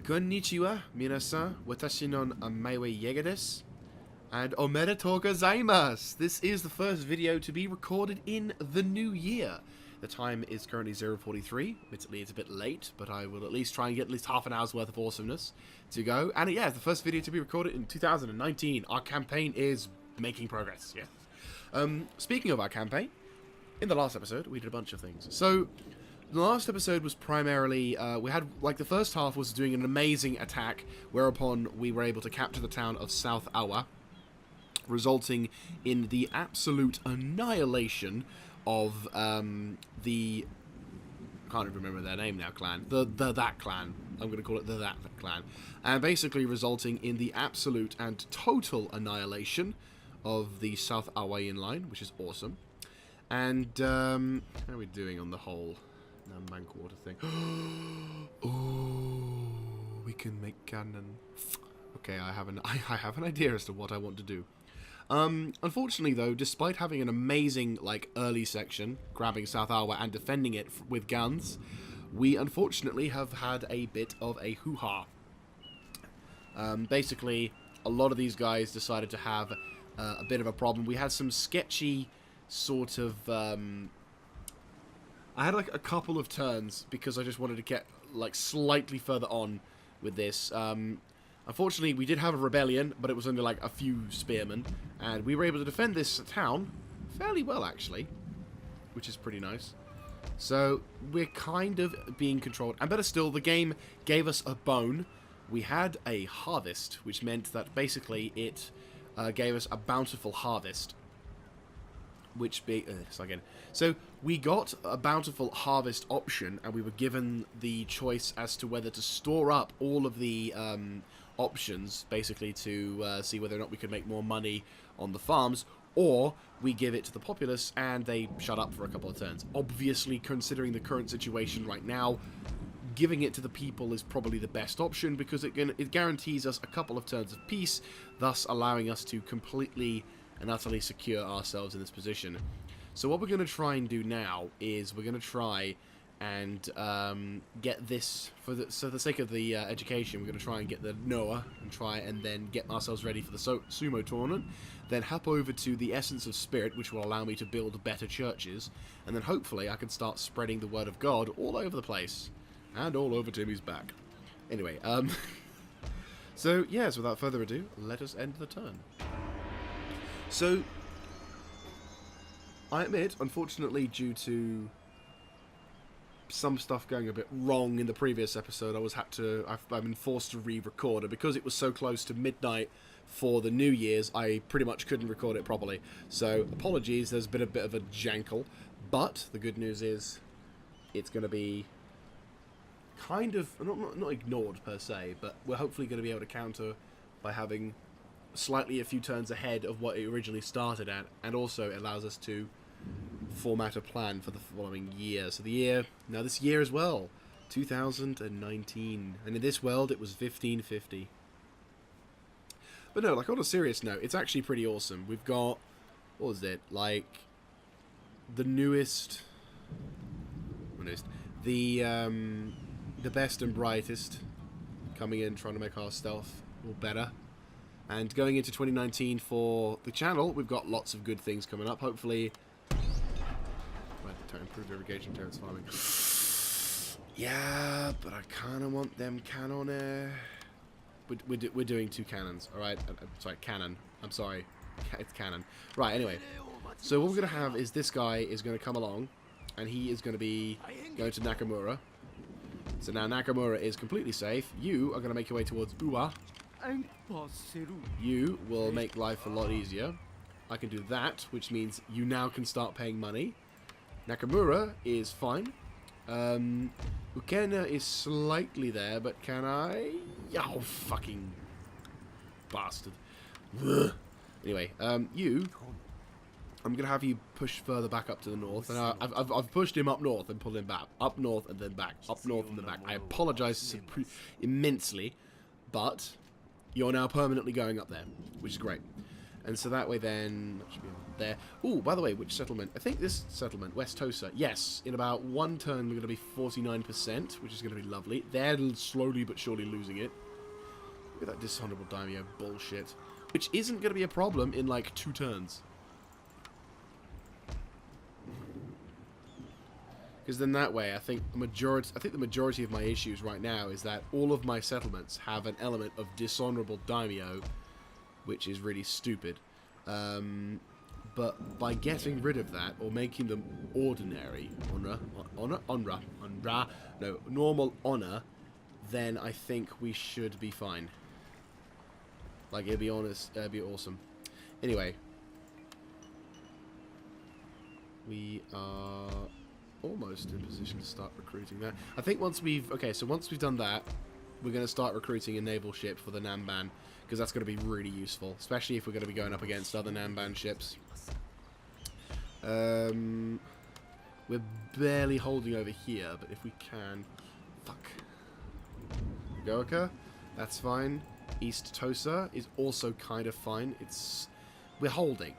Konnichiwa, minasan. Watashi no namae wa Jaeger desu. And omedetou gozaimasu! This is the first video to be recorded in the new year. The time is currently 0:43. Admittedly, it's a bit late, but I will at least try and get at least half an hour's worth of awesomeness to go. And yeah, the first video to be recorded in 2019. Our campaign is making progress, yes. Speaking of our campaign, in the last episode, we did a bunch of things. So, the last episode was primarily, we had, like, the first half was doing an amazing attack, whereupon we were able to capture the town of South Awa, resulting in the absolute annihilation of the, can't even remember their name now, clan, that clan. I'm going to call it the that clan, and basically resulting in the absolute and total annihilation of the South Awayan line, which is awesome. And how are we doing on the whole Namban Quarter thing? Oh, we can make cannon. Okay, I have an idea as to what I want to do. Unfortunately, though, despite having an amazing, like, early section, grabbing South Awa and defending it with guns, we unfortunately have had a bit of a hoo-ha. Basically, a lot of these guys decided to have a bit of a problem. We had some sketchy sort of... I had, like, a couple of turns because I just wanted to get, like, slightly further on with this. Unfortunately, we did have a rebellion, but it was only like a few spearmen, and we were able to defend this town fairly well, actually, which is pretty nice. So, we're kind of being controlled, and better still, the game gave us a bone. We had a harvest, which meant that basically it gave us a bountiful harvest, which so we got a bountiful harvest option, and we were given the choice as to whether to store up all of the options, basically to see whether or not we could make more money on the farms, or we give it to the populace and they shut up for a couple of turns. Obviously, considering the current situation right now, giving it to the people is probably the best option, because it guarantees us a couple of turns of peace, thus allowing us to completely and utterly secure ourselves in this position. So what we're going to try and do now is we're going to try and get this, for the sake of the education, we're going to try and get the Noah and try and then get ourselves ready for the sumo tournament, then hop over to the Essence of Spirit, which will allow me to build better churches, and then hopefully I can start spreading the word of God all over the place, and all over Timmy's back. Anyway, so yes, without further ado, let us end the turn. So, I admit, unfortunately, due to some stuff going a bit wrong in the previous episode, I've been forced to re-record, and because it was so close to midnight for the New Year's, I pretty much couldn't record it properly. So, apologies, there's been a bit of a jankle, but the good news is it's going to be kind of, not ignored per se, but we're hopefully going to be able to counter by having slightly a few turns ahead of what it originally started at, and also it allows us to format a plan for the following year. So this year as well, 2019, and in this world it was 1550. But no, like, on a serious note, it's actually pretty awesome. We've got, what was it, like, the the best and brightest coming in, trying to make our stealth all better. And going into 2019 for the channel, we've got lots of good things coming up. Hopefully, improved irrigation, terrace farming. Yeah, but I kind of want them cannon. We're doing 2 cannons. All right, sorry, cannon. I'm sorry, it's cannon. Right. Anyway, so what we're gonna have is this guy is gonna come along, and he is gonna be going to Nakamura. So now Nakamura is completely safe. You are gonna make your way towards Uwa. You will make life a lot easier. I can do that, which means you now can start paying money. Nakamura is fine. Ukena is slightly there, but can I? Oh, fucking bastard. Ugh. Anyway, I'm gonna have you push further back up to the north, and I've pushed him up north and pulled him back, up north and then back, up north and then back. I apologise immensely, but you're now permanently going up there, which is great. And so that way then... That should be there. Ooh, by the way, which settlement? I think this settlement, West Tosa. Yes, in about one turn we're going to be 49%, which is going to be lovely. They're slowly but surely losing it. Look at that dishonorable daimyo bullshit. Which isn't going to be a problem in like 2 turns. Because then that way, I think the majority of my issues right now is that all of my settlements have an element of dishonorable daimyo, which is really stupid. But by getting rid of that, or making them ordinary, normal honor, then I think we should be fine. Like, it'd be awesome. Anyway. We are almost in position to start recruiting that. I think once we've done that, we're going to start recruiting a naval ship for the Namban, because that's going to be really useful, especially if we're going to be going up against other Namban ships. We're barely holding over here, but if we can... Fuck. Goaka, that's fine. East Tosa is also kind of fine. We're holding.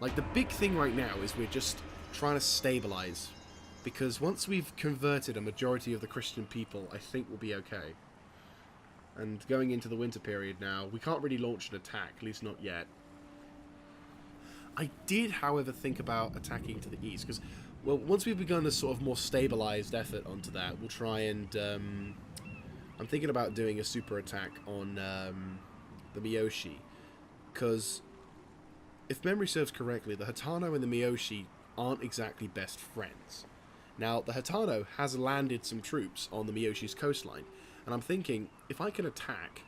Like, the big thing right now is we're just trying to stabilize. Because once we've converted a majority of the Christian people, I think we'll be okay. And going into the winter period now, we can't really launch an attack, at least not yet. I did, however, think about attacking to the east, because, well, once we've begun a sort of more stabilized effort onto that, we'll try and, I'm thinking about doing a super attack on the Miyoshi, because, if memory serves correctly, the Hatano and the Miyoshi aren't exactly best friends. Now, the Hatano has landed some troops on the Miyoshi's coastline, and I'm thinking, if I can attack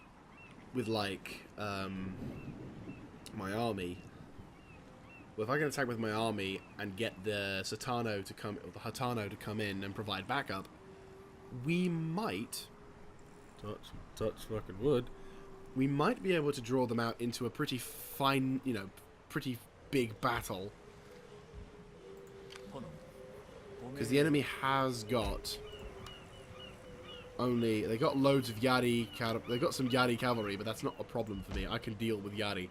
with, like, my army... Well, if I can attack with my army and get the Hatano to come in and provide backup, we might... Touch fucking wood. We might be able to draw them out into a pretty fine, pretty big battle. Because the enemy has got... They got loads of Yari... They got some Yari cavalry, but that's not a problem for me. I can deal with Yari.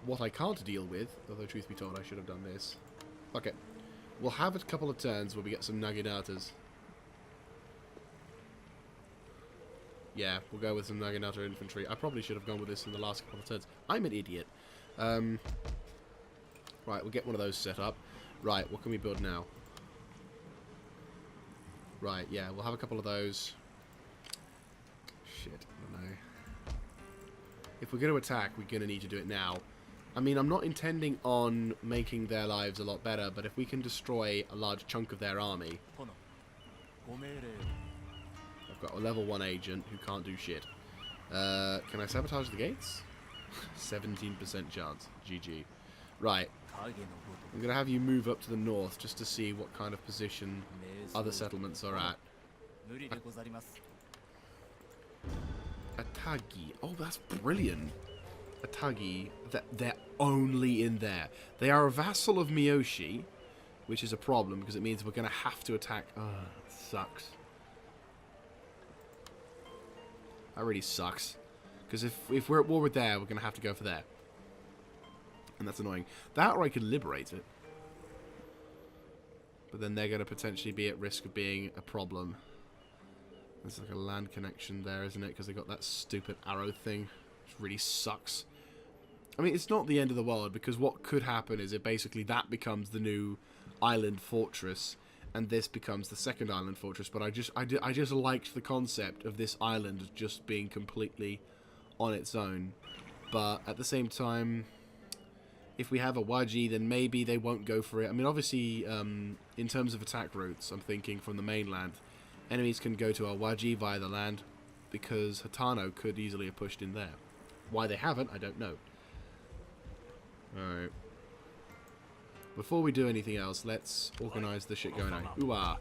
What I can't deal with, although truth be told I should have done this. Okay. We'll have a couple of turns where we get some Naginatas. Yeah, we'll go with some Naginata infantry. I probably should have gone with this in the last couple of turns. I'm an idiot. Right, we'll get one of those set up. Right, what can we build now? Right, yeah, we'll have a couple of those. Shit, I don't know. If we're going to attack, we're going to need to do it now. I mean, I'm not intending on making their lives a lot better, but if we can destroy a large chunk of their army... I've got a level 1 agent who can't do shit. Can I sabotage the gates? 17% chance. GG. Right. I'm going to have you move up to the north just to see what kind of position other settlements are at. Atagi. Oh, that's brilliant. Atagi. They're only in there. They are a vassal of Miyoshi, which is a problem because it means we're going to have to attack. Oh, it sucks. That really sucks. Because if we're at war with there, we're going to have to go for there. And that's annoying. That or I could liberate it. But then they're going to potentially be at risk of being a problem. There's like a land connection there, isn't it? Because they got that stupid arrow thing. Which really sucks. I mean, it's not the end of the world, because what could happen is it basically that becomes the new island fortress, and this becomes the second island fortress. But I just liked the concept of this island just being completely on its own. But at the same time, if we have a Waji, then maybe they won't go for it. I mean, obviously, in terms of attack routes, I'm thinking from the mainland, enemies can go to Awaji via the land, because Hatano could easily have pushed in there. Why they haven't, I don't know. Alright. Before we do anything else, let's organise the shit going on. Ooh-ah.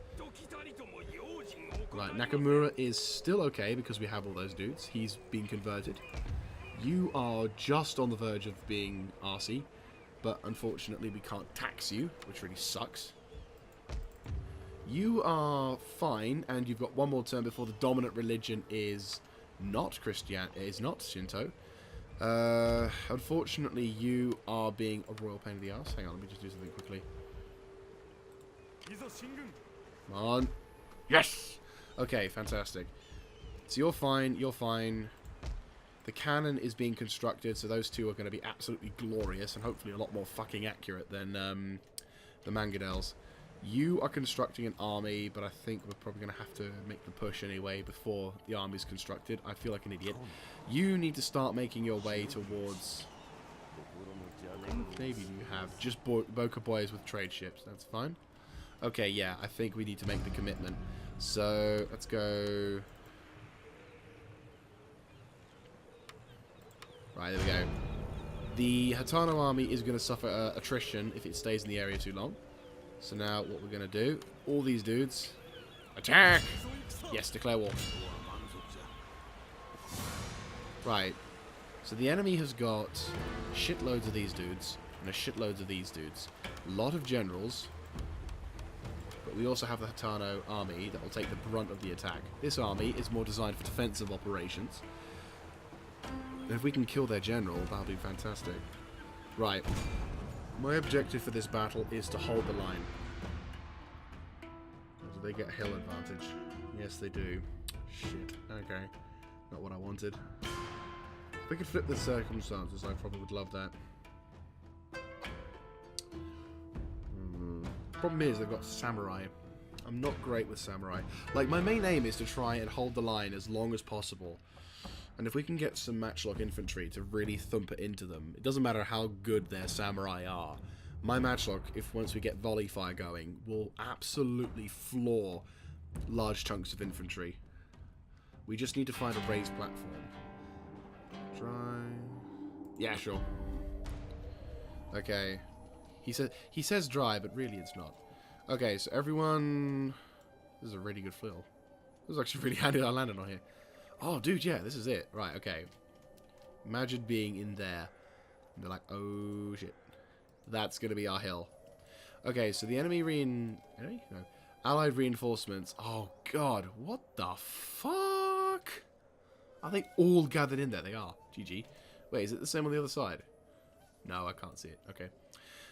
Right, Nakamura is still okay because we have all those dudes. He's been converted. You are just on the verge of being arsey, but unfortunately we can't tax you, which really sucks. You are fine, and you've got one more turn before the dominant religion is not Shinto. Unfortunately, you are being a royal pain in the ass. Hang on, let me just do something quickly. Come on. Yes! Okay, fantastic. So you're fine, you're fine. The cannon is being constructed, so those two are going to be absolutely glorious and hopefully a lot more fucking accurate than the Mangadels. You are constructing an army, but I think we're probably going to have to make the push anyway before the army's constructed. I feel like an idiot. You need to start making your way towards... Maybe you have just Boca Boys with trade ships. That's fine. Okay, yeah, I think we need to make the commitment. So, let's go... Right, there we go. The Hatano army is going to suffer attrition if it stays in the area too long. So now what we're going to do, all these dudes, attack! Yes, declare war. Right. So the enemy has got shitloads of these dudes and a shitloads of these dudes. A lot of generals. But we also have the Hatano army that will take the brunt of the attack. This army is more designed for defensive operations. And if we can kill their general, that'll be fantastic. Right. My objective for this battle is to hold the line. Do they get hill advantage? Yes, they do. Shit. Okay. Not what I wanted. If we could flip the circumstances, I probably would love that. Problem is, they've got samurai. I'm not great with samurai. Like, my main aim is to try and hold the line as long as possible. And if we can get some matchlock infantry to really thump it into them, it doesn't matter how good their samurai are. My matchlock, if once we get volley fire going, will absolutely floor large chunks of infantry. We just need to find a raised platform. Try... Yeah, sure. Okay. He says dry, but really it's not. Okay, so everyone... This is a really good flill. This is actually really handy that I landed on here. Oh, dude, yeah, this is it. Right, okay. Imagine being in there. And they're like, oh, shit. That's going to be our hill. Okay, so the enemy No. Allied reinforcements. Oh, God. What the fuck? Are they all gathered in there? They are. GG. Wait, is it the same on the other side? No, I can't see it. Okay.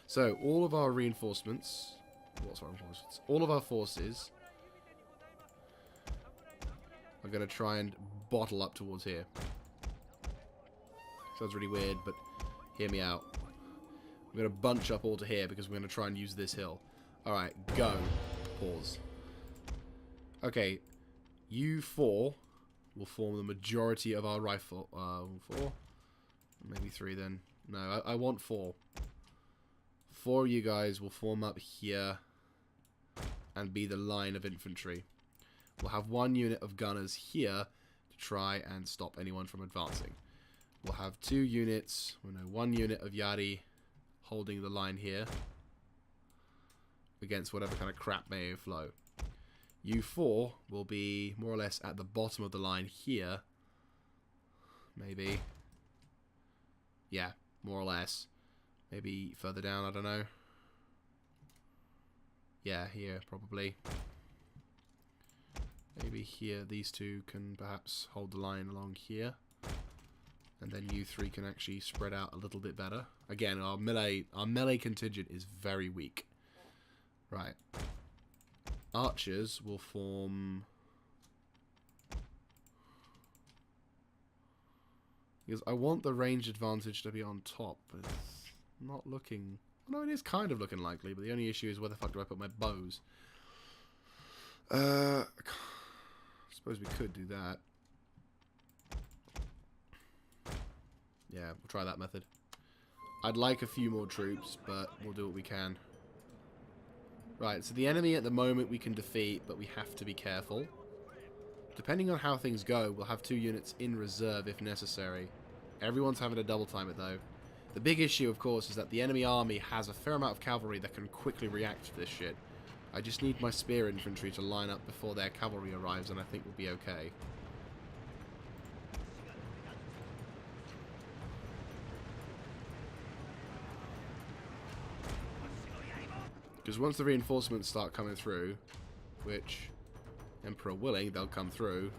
So, all of our reinforcements... What's our reinforcements? All of our forces... are going to try and bottle up towards here. Sounds really weird, but hear me out. We're going to bunch up all to here because we're going to try and use this hill. Alright, go. Pause. Okay, you four will form the majority of our rifle. 4? Maybe 3 then. No, I want 4. 4 of you guys will form up here and be the line of infantry. We'll have 1 unit of gunners here to try and stop anyone from advancing. We'll have 2 units, 1 unit of Yari holding the line here against whatever kind of crap may flow. You 4 will be more or less at the bottom of the line here. Maybe. Yeah, more or less. Maybe further down, I don't know. Yeah, here, probably. Maybe here, these 2 can perhaps hold the line along here. And then you 3 can actually spread out a little bit better. Again, our melee contingent is very weak. Right. Archers will form... Because I want the range advantage to be on top, but it's not looking... No, it is kind of looking likely, but the only issue is where the fuck do I put my bows? I suppose we could do that. Yeah, we'll try that method. I'd like a few more troops, but we'll do what we can. Right, so the enemy at the moment we can defeat, but we have to be careful. Depending on how things go, we'll have 2 units in reserve if necessary. Everyone's having to double time it though. The big issue, of course, is that the enemy army has a fair amount of cavalry that can quickly react to this shit. I just need my spear infantry to line up before their cavalry arrives, and I think we'll be okay. Because once the reinforcements start coming through, which, Emperor willing, they'll come through.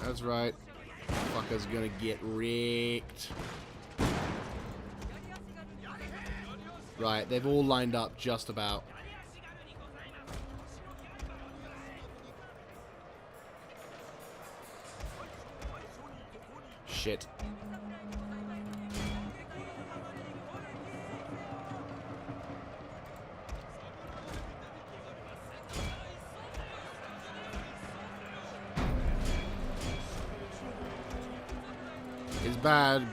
That's right. Fucker's gonna get wrecked. Right, they've all lined up just about. Shit. It's bad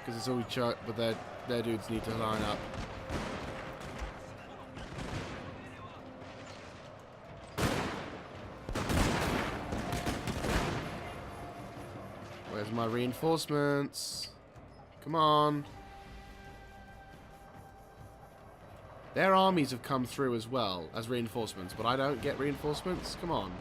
because it's all we chuck, but their dudes need to line up. Where's my reinforcements? Come on. Their armies have come through as well as reinforcements, but I don't get reinforcements? Come on.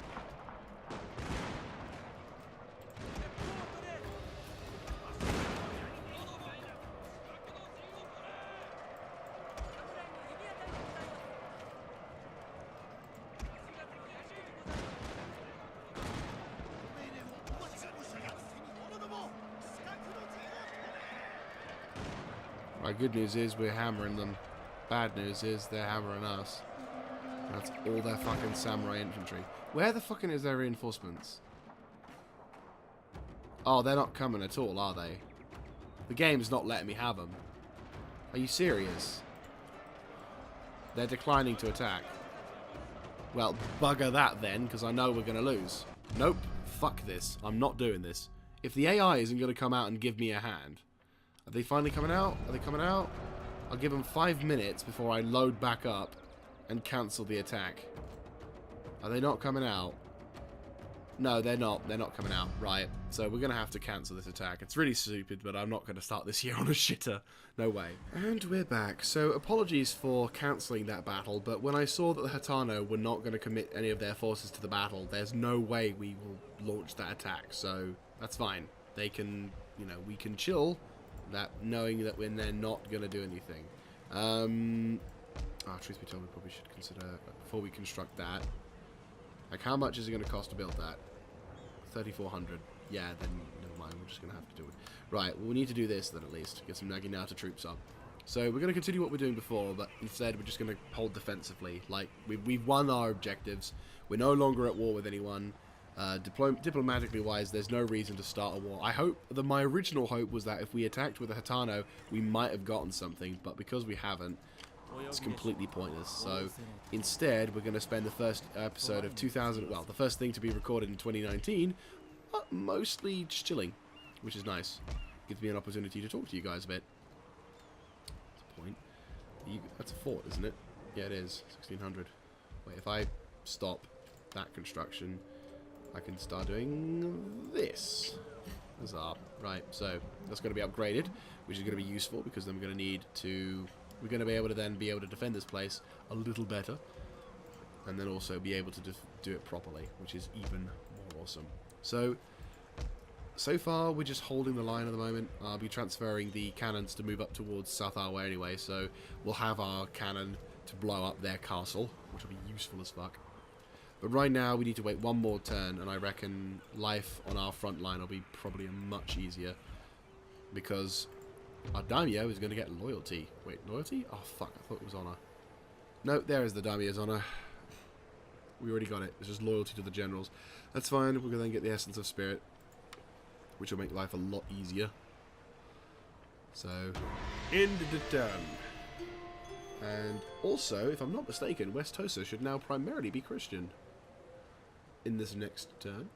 Right, good news is we're hammering them. Bad news is they're hammering us. That's all their fucking samurai infantry. Where the fucking is their reinforcements? Oh, they're not coming at all, are they? The game's not letting me have them. Are you serious? They're declining to attack. Well, bugger that then, because I know we're going to lose. Nope. Fuck this. I'm not doing this. If the AI isn't going to come out and give me a hand... Are they finally coming out? Are they coming out? I'll give them 5 minutes before I load back up and cancel the attack. Are they not coming out? No, they're not. They're not coming out. Right. So we're going to have to cancel this attack. It's really stupid, but I'm not going to start this year on a shitter. No way. And we're back. So apologies for cancelling that battle, but when I saw that the Hatano were not going to commit any of their forces to the battle, there's no way we will launch that attack. So that's fine. They can, you know, we can chill. That knowing that when they're not going to do anything. Truth be told, we probably should consider before we construct that. Like, how much is it going to cost to build that? 3,400. Yeah, then never mind. We're just going to have to do it. Right. Well, we need to do this then at least. Get some Naginata troops up. So we're going to continue what we're doing before, but instead we're just going to hold defensively. Like we've won our objectives. We're no longer at war with anyone. Diplomatically wise, there's no reason to start a war. I hope that my original hope was that if we attacked with a Hatano, we might have gotten something, but because we haven't, it's completely pointless. So instead, we're going to spend the first episode of 2000, well, the first thing to be recorded in 2019, mostly just chilling, which is nice. Gives me an opportunity to talk to you guys a bit. That's a point. That's a fort, isn't it? Yeah, it is. 1600. Wait, if I stop that construction, I can start doing this. Huzzah. Right, so that's going to be upgraded, which is going to be useful because then we're going to need to... We're going to be able to then defend this place a little better, and then also be able to do it properly, which is even more awesome. So far we're just holding the line at the moment. I'll be transferring the cannons to move up towards South Arway anyway, so we'll have our cannon to blow up their castle, which will be useful as fuck. But right now, we need to wait one more turn, and I reckon life on our front line will be probably much easier. Because our daimyo is going to get loyalty. Wait, loyalty? Oh, fuck, I thought it was honor. No, there is the daimyo's honor. We already got it. It's just loyalty to the generals. That's fine. We're going to then get the essence of spirit, which will make life a lot easier. So, end the turn. And also, if I'm not mistaken, West Tosa should now primarily be Christian in this next turn.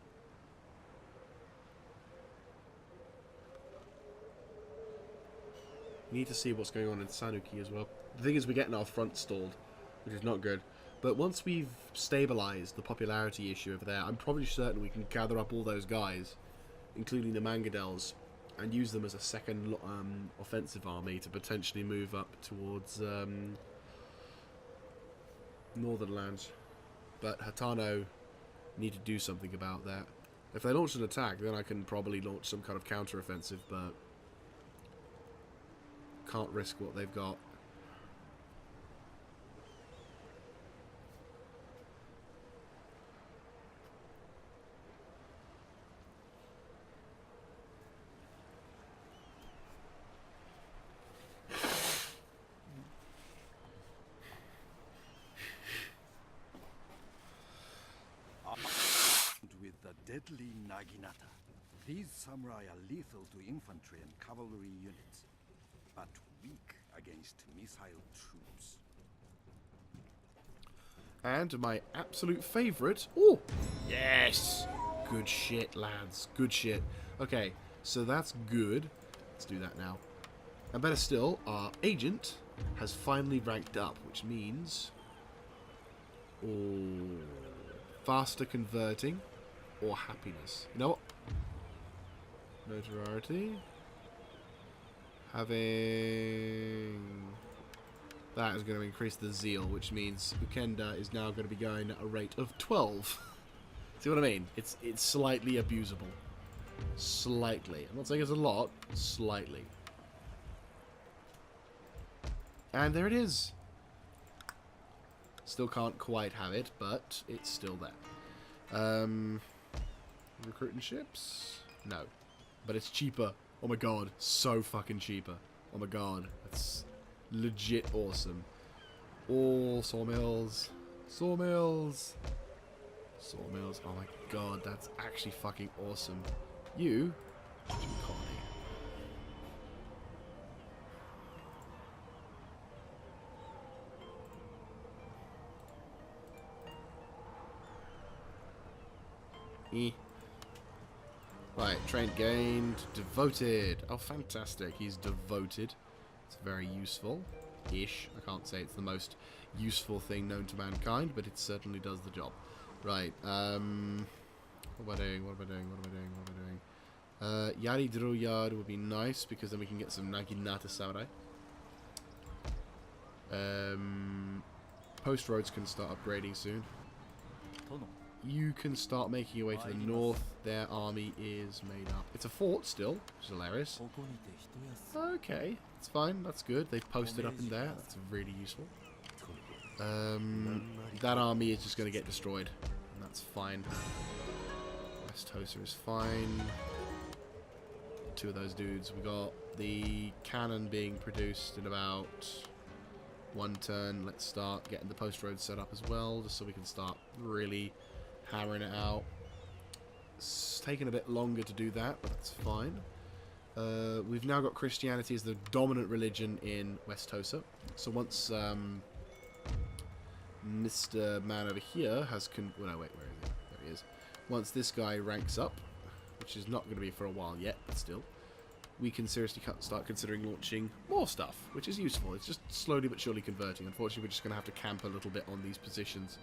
We need to see what's going on in Sanuki as well. The thing is, we're getting our front stalled, which is not good. But once we've stabilized the popularity issue over there, I'm probably certain we can gather up all those guys, including the Mangadels, and use them as a second offensive army to potentially move up towards northern lands. But Hatano need to do something about that. If they launch an attack, then I can probably launch some kind of counter-offensive, but can't risk what they've got. These samurai are lethal to infantry and cavalry units, but weak against missile troops. And my absolute favourite... Oh! Yes! Good shit, lads. Good shit. Okay, so that's good. Let's do that now. And better still, our agent has finally ranked up, which means... Oh, faster converting or happiness. You know what? Notoriety. Having... That is going to increase the zeal, which means Ukenda is now going to be going at a rate of 12. See what I mean? It's slightly abusable. Slightly. I'm not saying it's a lot. Slightly. And there it is. Still can't quite have it, but it's still there. Recruiting ships? No. But it's cheaper. Oh my god. So fucking cheaper. Oh my god. That's legit awesome. All sawmills. Sawmills. Sawmills. Oh my god. That's actually fucking awesome. You? Colony. Right, trained gained, devoted. Oh, fantastic. He's devoted. It's very useful-ish. I can't say it's the most useful thing known to mankind, but it certainly does the job. Right, what am I doing? What am I doing? What am I doing? What am I doing? Yari Dru Yard would be nice, because then we can get some Naginata Samurai. Post roads can start upgrading soon. You can start making your way to the north. Their army is made up. It's a fort still, which is hilarious. Okay, it's fine. That's good. They've posted up in there. That's really useful. That army is just going to get destroyed. And that's fine. West Tosa is fine. Two of those dudes. We got the cannon being produced in about 1 turn. Let's start getting the post road set up as well, just so we can start really hammering it out. It's taken a bit longer to do that, but that's fine. We've now got Christianity as the dominant religion in West Tosa. So once Mr. Man over here has... well, no, wait, where is he? There he is. Once this guy ranks up, which is not going to be for a while yet, but still, we can seriously start considering launching more stuff, which is useful. It's just slowly but surely converting. Unfortunately, we're just going to have to camp a little bit on these positions.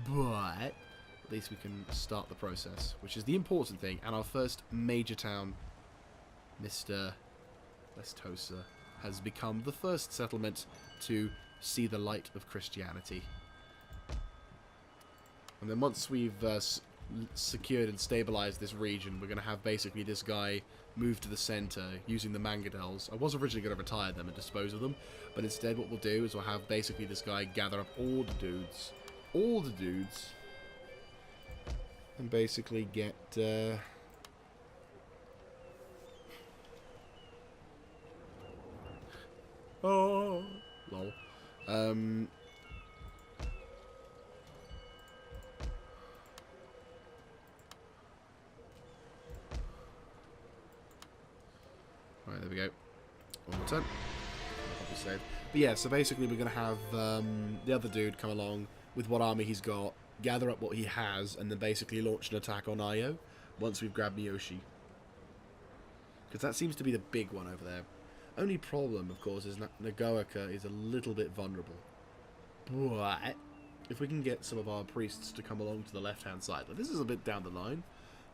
But at least we can start the process, which is the important thing. And our first major town, Mr. West Tosa, has become the first settlement to see the light of Christianity. And then once we've secured and stabilized this region, we're going to have basically this guy move to the center using the Mangadels. I was originally going to retire them and dispose of them, but instead what we'll do is we'll have basically this guy gather up all the dudes, and basically get oh lol right, there we go. One more turn. Save. But yeah, so basically we're going to have the other dude come along with what army he's got, gather up what he has, and then basically launch an attack on Io once we've grabbed Miyoshi. Because that seems to be the big one over there. Only problem, of course, is Nagaoka is a little bit vulnerable. But if we can get some of our priests to come along to the left-hand side, like, this is a bit down the line,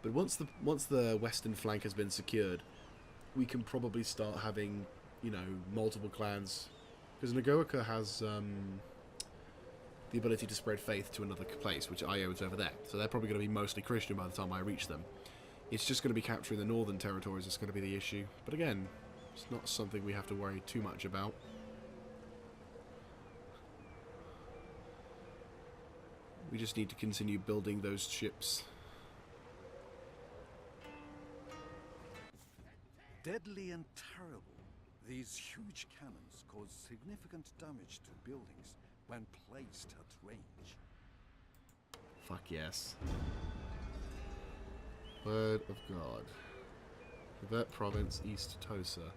but once the western flank has been secured, we can probably start having, you know, multiple clans. Because Nagaoka has the ability to spread faith to another place, which Io is over there. So they're probably going to be mostly Christian by the time I reach them. It's just going to be capturing the northern territories that's going to be the issue. But again, it's not something we have to worry too much about. We just need to continue building those ships. Deadly and terrible, these huge cannons cause significant damage to buildings when placed at range. Fuck yes. Word of God. Revert province east to Tosa.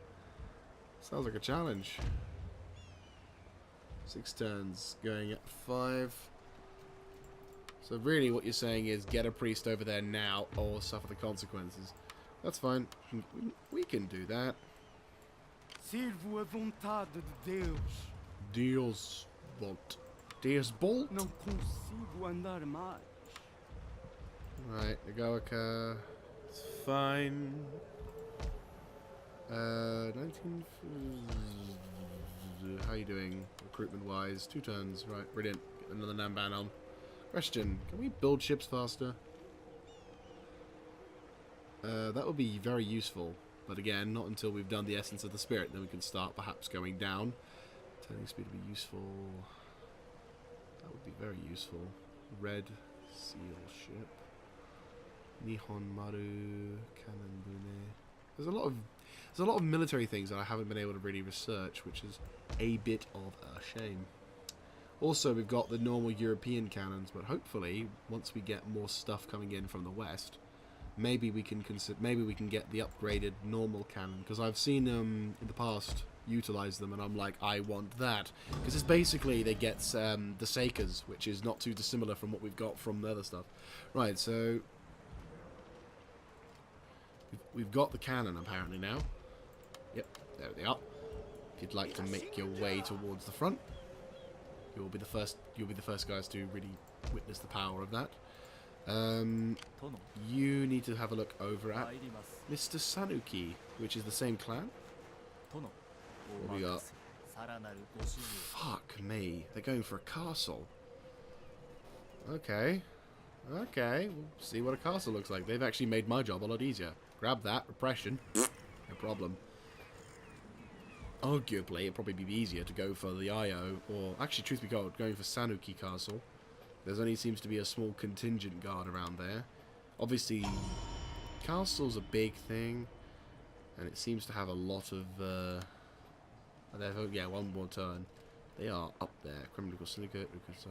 Sounds like a challenge. 6 turns, going at 5. So really what you're saying is get a priest over there now or suffer the consequences. That's fine. We can do that. Sirvo a vontade de Deus. Deus Bolt. Deus Bolt? Não consigo andar mais. Right, Nagaoka. It's fine. 19. How you doing, recruitment-wise? 2 turns, right? Brilliant. Get another Namban on. Question: can we build ships faster? That would be very useful, but again, not until we've done the essence of the spirit. Then we can start perhaps going down. Turning speed would be useful. That would be very useful. Red seal ship. Nihon Maru Kananbune. There's a lot of military things that I haven't been able to really research, which is a bit of a shame. Also, we've got the normal European cannons, but hopefully, once we get more stuff coming in from the west, maybe we can get the upgraded normal cannon, because I've seen them in the past utilize them, and I'm like, I want that, because it's basically they get the Sakers, which is not too dissimilar from what we've got from the other stuff. Right, so we've got the cannon apparently now. Yep, there they are. If you'd like to make your way towards the front, you'll be the first guys to really witness the power of that. You need to have a look over at Mr. Sanuki, which is the same clan. What we got? Fuck me. They're going for a castle. Okay. Okay. We'll see what a castle looks like. They've actually made my job a lot easier. Grab that. Repression. No problem. Arguably, it'd probably be easier to go for the IO, or actually, truth be told, going for Sanuki Castle. There's only seems to be a small contingent guard around there. Obviously, castle's a big thing, and it seems to have a lot of. Yeah, one more turn. They are up there. Criminal Syndicate, so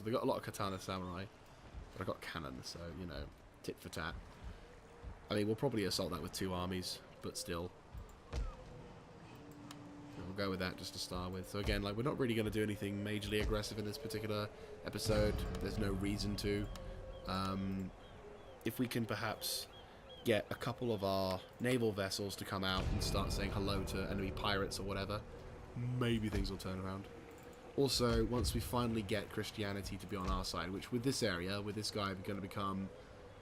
they got a lot of katana samurai, but I got cannon, so you know, tit for tat. I mean, we'll probably assault that with 2 armies, but still. We'll go with that just to start with. So again, like, we're not really going to do anything majorly aggressive in this particular episode. There's no reason to. If we can perhaps get a couple of our naval vessels to come out and start saying hello to enemy pirates or whatever, maybe things will turn around. Also, once we finally get Christianity to be on our side, which with this area, with this guy, we're going to become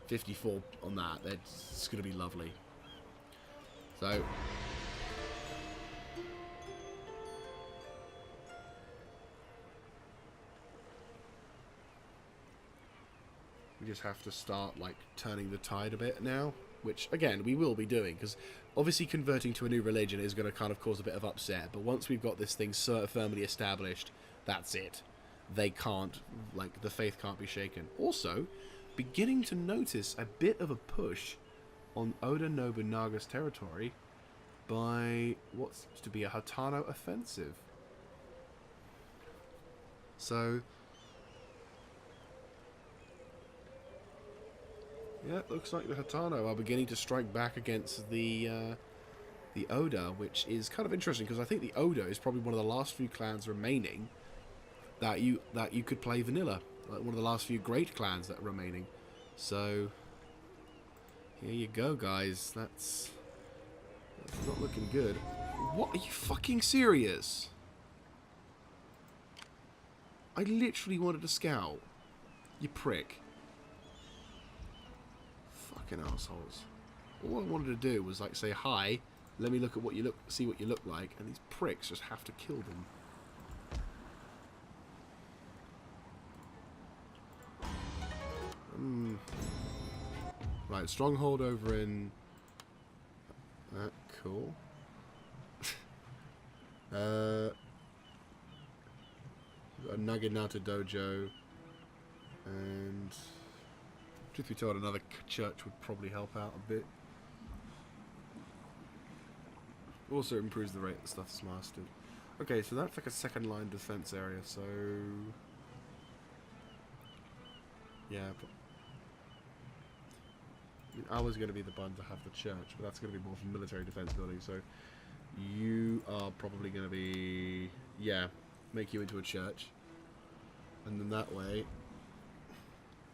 54 on that. It's going to be lovely. So we just have to start, like, turning the tide a bit now, which, again, we will be doing, because obviously converting to a new religion is going to kind of cause a bit of upset, but once we've got this thing firmly established, that's it. They can't, like, the faith can't be shaken. Also, beginning to notice a bit of a push on Oda Nobunaga's territory by what seems to be a Hatano offensive. So yeah, it looks like the Hatano are beginning to strike back against the Oda, which is kind of interesting, because I think the Oda is probably one of the last few clans remaining that you could play vanilla, like one of the last few great clans that are remaining. So here you go, guys. That's not looking good. What, are you fucking serious? I literally wanted to scout. You prick. Fucking assholes. All I wanted to do was, like, say hi, let me look at what you see what you look like, and these pricks just have to kill them. Right, stronghold over in cool. Got a Naginata dojo, and truth be told, another church would probably help out a bit. Also improves the rate that stuff's mastered. Okay, so that's like a second line defense area, so yeah. I was going to be the one to have the church, but that's going to be more for military defense building, so you are probably going to be, yeah, make you into a church. And then that way,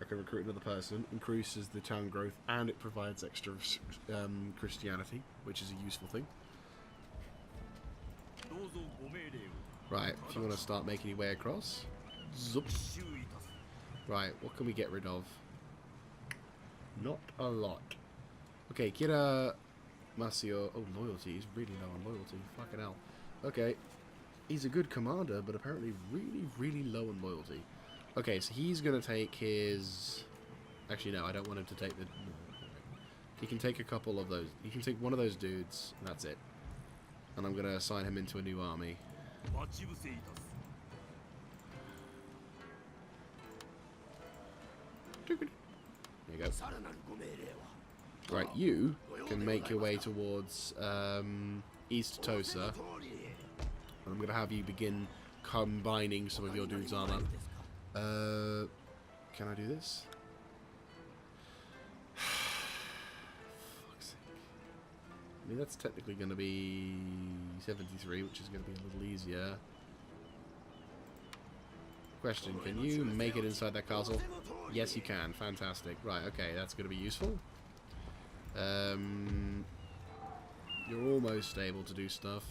I can recruit another person, increases the town growth, and it provides extra Christianity, which is a useful thing. Right, if you want to start making your way across. Zup. Right, what can we get rid of? Not a lot. Okay, Kira Masio. Oh, loyalty. He's really low on loyalty. Fucking hell. Okay. He's a good commander, but apparently really, really low on loyalty. Okay, so he's going to take his... Actually, no, I don't want him to take the... He can take a couple of those. He can take one of those dudes, and that's it. And I'm going to assign him into a new army. There you go. Right, you can make your way towards East Tosa. And I'm going to have you begin combining some of your dudes' armor. Can I do this? Fuck's sake. I mean, that's technically going to be 73, which is going to be a little easier. Question, can you make it inside that castle? Yes, you can. Fantastic. Right, okay, that's going to be useful. You're almost able to do stuff.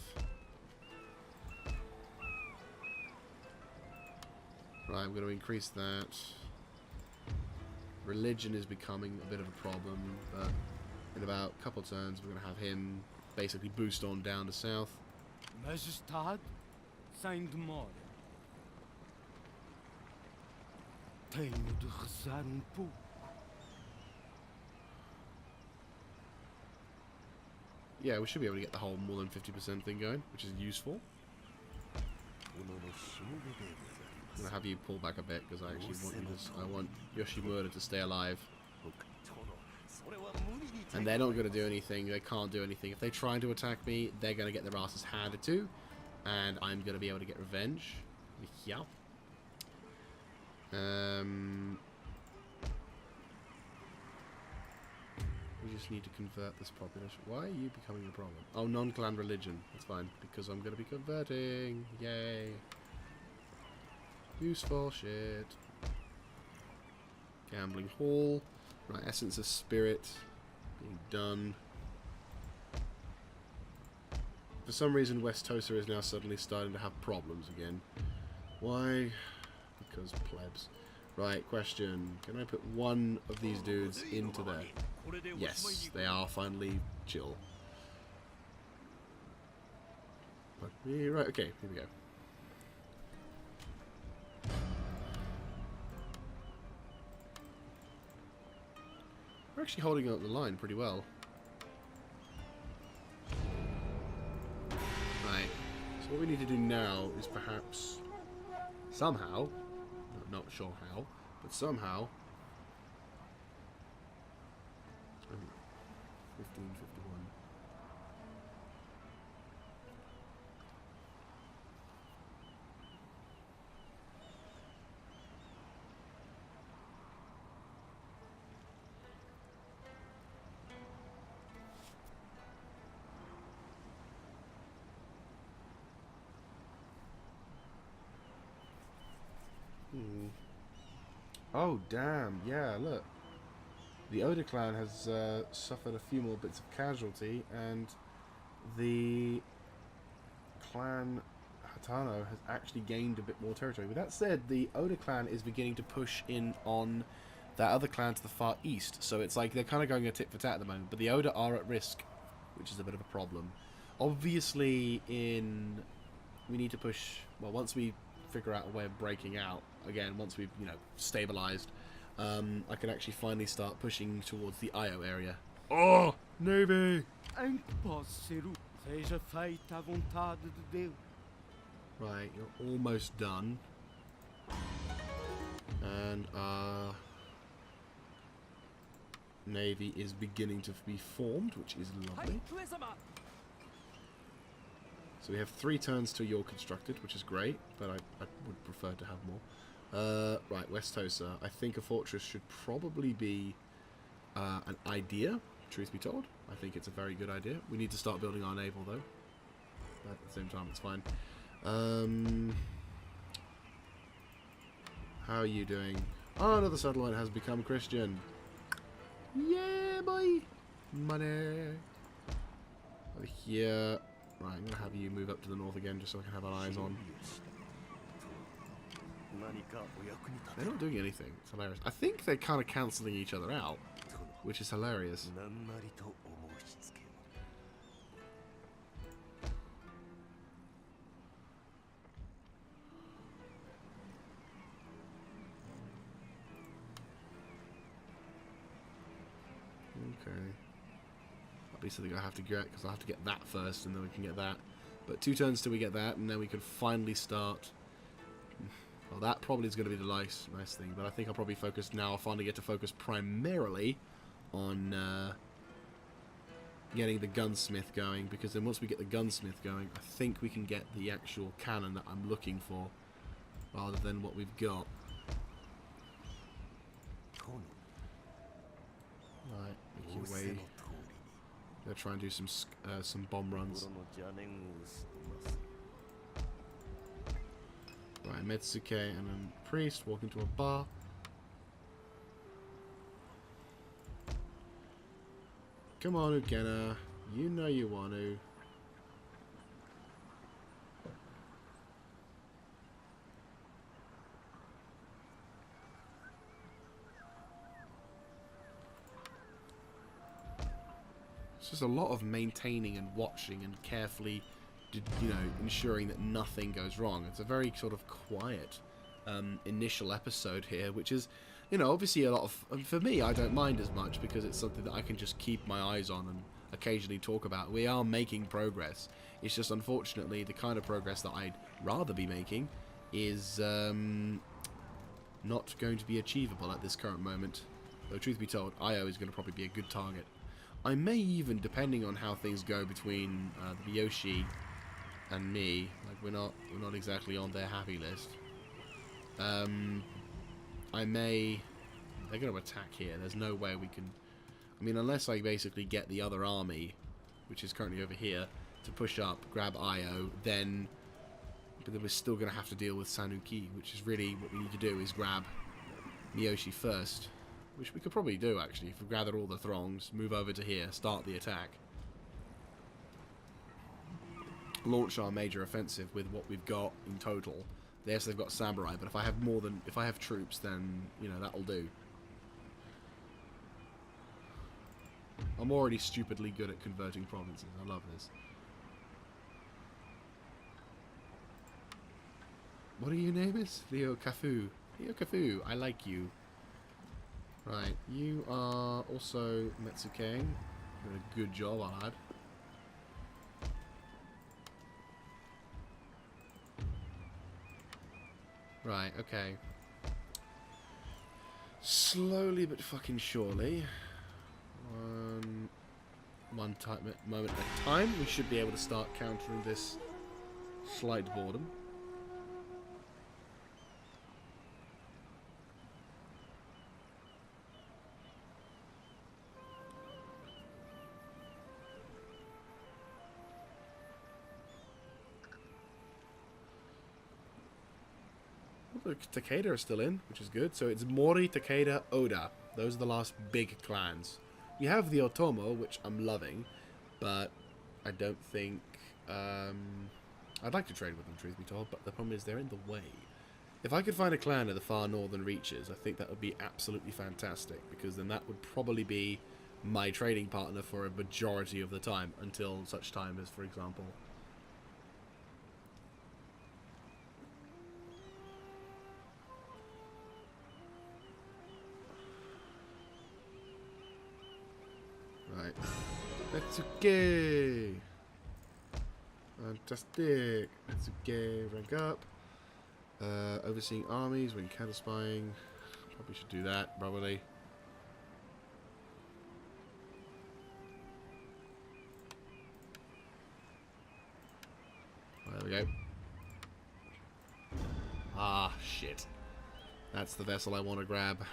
Right, I'm going to increase that. Religion is becoming a bit of a problem, but in about a couple turns we're going to have him basically boost on down to south. Majestad, Saint Mor. Tenho de rezar pouco. Yeah, we should be able to get the whole more than 50% thing going, which is useful. I'm going to have you pull back a bit, because I actually want you to... I want Yoshimura to stay alive. And they're not going to do anything, they can't do anything. If they try to attack me, they're going to get their asses handed to. And I'm going to be able to get revenge. Yeah. We just need to convert this population. Why are you becoming a problem? Oh, non-clan religion. That's fine, because I'm going to be converting. Yay. Useful shit. Gambling hall. Right, essence of spirit. Being done. For some reason, West Tosa is now suddenly starting to have problems again. Why? Because plebs. Right, question. Can I put one of these dudes into there? Yes, they are finally chill. Right, okay, here we go. We're actually holding up the line pretty well. Right, so what we need to do now is perhaps somehow, not sure how, but somehow 1551. Oh damn, yeah, look. The Oda clan has suffered a few more bits of casualty, and the clan Hatano has actually gained a bit more territory. With that said, the Oda clan is beginning to push in on that other clan to the far east, so it's like they're kind of going a tit for tat at the moment, but the Oda are at risk, which is a bit of a problem. Obviously, we need to push, well, once we figure out a way of breaking out, again, once we've, stabilized, I can actually finally start pushing towards the Io area. Oh, Navy! Em que posso ser útil? Seja feita a vontade de Deus. Right, you're almost done. And our Navy is beginning to be formed, which is lovely. So we have 3 turns till you're constructed, which is great, but I would prefer to have more. Right, West Tosa. I think a fortress should probably be an idea, truth be told. I think it's a very good idea. We need to start building our naval, though. But at the same time, it's fine. How are you doing? Oh, another settlement has become Christian. Yeah, boy! Money! Over here. Right, I'm going to have you move up to the north again just so I can have our eyes on. They're not doing anything. It's hilarious. I think they're kind of cancelling each other out, which is hilarious. Okay. That'll be something I have to get, because I'll have to get that first, and then we can get that. But 2 turns till we get that, and then we can finally start. Well, that probably is going to be the nice thing, but I think I'll probably focus now. I'll finally get to focus primarily on getting the gunsmith going, because then once we get the gunsmith going, I think we can get the actual cannon that I'm looking for, rather than what we've got. Right, make your way. I'm gonna try and do some bomb runs. Right, Metsuke and then priest walk into a bar. Come on, Ukena. You know you want to. It's just a lot of maintaining and watching and carefully, you know, ensuring that nothing goes wrong. It's a very sort of quiet initial episode here, which is, you know, obviously a lot of, for me, I don't mind as much because it's something that I can just keep my eyes on and occasionally talk about. We are making progress. It's just, unfortunately, the kind of progress that I'd rather be making is not going to be achievable at this current moment. Though, truth be told, Io is going to probably be a good target. I may even, depending on how things go between the Miyoshi and me, like we're not exactly on their happy list. I may. They're going to attack here. There's no way we can. I mean, unless I basically get the other army, which is currently over here, to push up, grab Io, then. But then we're still going to have to deal with Sanuki, which is really what we need to do is grab Miyoshi first. Which we could probably do, actually, if we gather all the throngs, move over to here, start the attack. Launch our major offensive with what we've got in total. Yes, they've got samurai, but if I have troops, then, you know, that'll do. I'm already stupidly good at converting provinces. I love this. What are your name is? Leo Kafu. Leo Kafu, I like you. Right, you are also Metsuke. Doing a good job, I'll add. Right, okay. Slowly but fucking surely. One moment at a time, we should be able to start countering this slight boredom. Look, Takeda are still in, which is good. So it's Mori, Takeda, Oda. Those are the last big clans. You have the Otomo, which I'm loving, but I don't think... I'd like to trade with them, truth be told, but the problem is they're in the way. If I could find a clan of the far northern reaches, I think that would be absolutely fantastic, because then that would probably be my trading partner for a majority of the time, until such time as, for example... Right. Metsuke! Fantastic! Metsuke, rank up. Overseeing armies when counter spying. Probably should do that, probably. There we go. Ah, shit. That's the vessel I want to grab.